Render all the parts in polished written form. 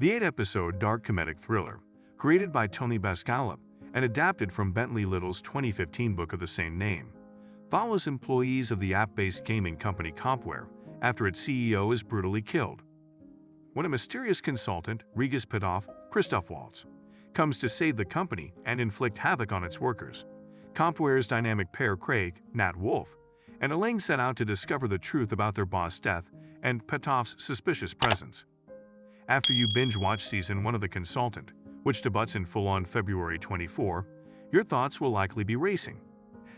The 8-episode dark comedic thriller, created by Tony Bascalop and adapted from Bentley Little's 2015 book of the same name, follows employees of the app-based gaming company Compware after its CEO is brutally killed. When a mysterious consultant, Regis Petov, Christoph Waltz, comes to save the company and inflict havoc on its workers, Compware's dynamic pair Craig, Nat Wolff, and Elaine set out to discover the truth about their boss' death and Petov's suspicious presence. After you binge-watch Season 1 of The Consultant, which debuts in full on February 24, your thoughts will likely be racing.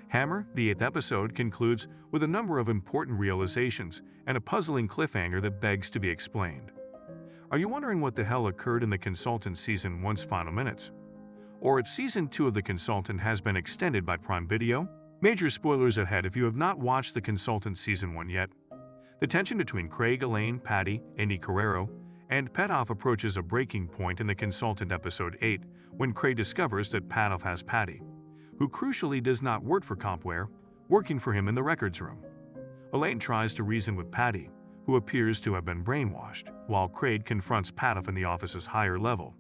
Hammer, the 8th episode, concludes with a number of important realizations and a puzzling cliffhanger that begs to be explained. Are you wondering what the hell occurred in The Consultant Season 1's final minutes? Or if Season 2 of The Consultant has been extended by Prime Video? Major spoilers ahead if you have not watched The Consultant Season 1 yet. The tension between Craig, Elaine, Patty, Andy Carrero, and Petov approaches a breaking point in The Consultant Episode 8 when Craig discovers that Petov has Patty, who crucially does not work for Compware, working for him in the records room. Elaine tries to reason with Patty, who appears to have been brainwashed, while Craig confronts Petov in the office's higher level,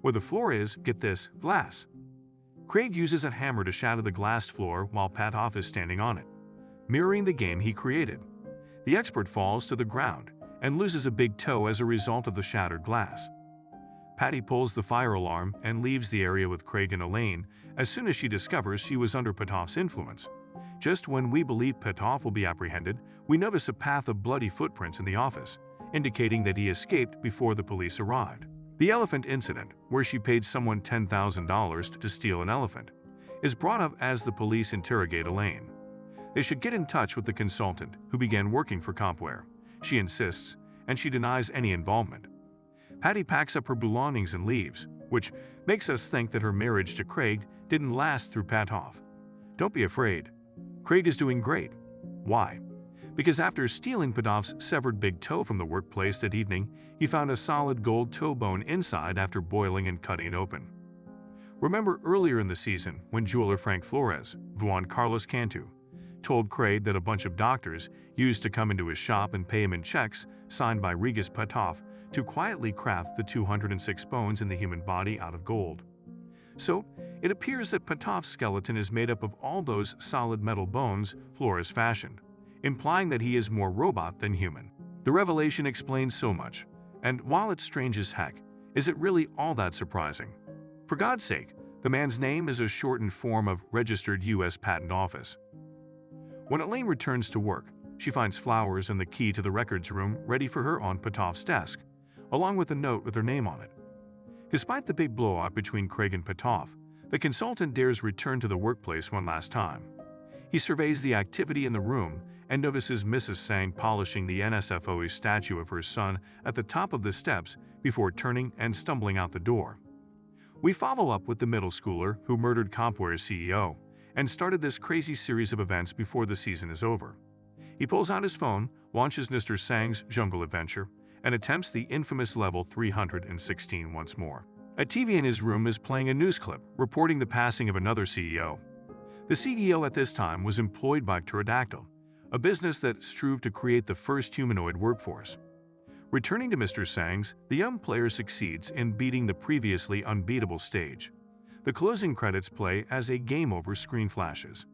where the floor is, get this, glass. Craig uses a hammer to shatter the glassed floor while Petov is standing on it, mirroring the game he created. The expert falls to the ground and loses a big toe as a result of the shattered glass. Patty pulls the fire alarm and leaves the area with Craig and Elaine as soon as she discovers she was under Petov's influence. Just when we believe Petov will be apprehended, we notice a path of bloody footprints in the office, indicating that he escaped before the police arrived. The elephant incident, where she paid someone $10,000 to steal an elephant, is brought up as the police interrogate Elaine. They should get in touch with the consultant who began working for Compware. She insists, and she denies any involvement. Patty packs up her belongings and leaves, which makes us think that her marriage to Craig didn't last through Petov. Don't be afraid. Craig is doing great. Why? Because after stealing Petov's severed big toe from the workplace that evening, he found a solid gold toe bone inside after boiling and cutting it open. Remember earlier in the season when jeweler Frank Flores, Juan Carlos Cantu, told Craig that a bunch of doctors used to come into his shop and pay him in checks signed by Regis Petov to quietly craft the 206 bones in the human body out of gold. So, it appears that Petov's skeleton is made up of all those solid metal bones Flores fashioned, implying that he is more robot than human. The revelation explains so much, and while it's strange as heck, is it really all that surprising? For God's sake, the man's name is a shortened form of Registered U.S. Patent Office. When Elaine returns to work, she finds flowers and the key to the records room ready for her on Petov's desk, along with a note with her name on it. Despite the big blowout between Craig and Petov, the consultant dares return to the workplace one last time. He surveys the activity in the room and notices Mrs. Sang polishing the NSFOE statue of her son at the top of the steps before turning and stumbling out the door. We follow up with the middle schooler who murdered Compware's CEO and started this crazy series of events before the season is over. He pulls out his phone, launches Mr. Sang's jungle adventure, and attempts the infamous level 316 once more. A TV in his room is playing a news clip reporting the passing of another CEO. The CEO at this time was employed by Pterodactyl, a business that strove to create the first humanoid workforce. Returning to Mr. Sang's, the young player succeeds in beating the previously unbeatable stage. The closing credits play as a game over screen flashes.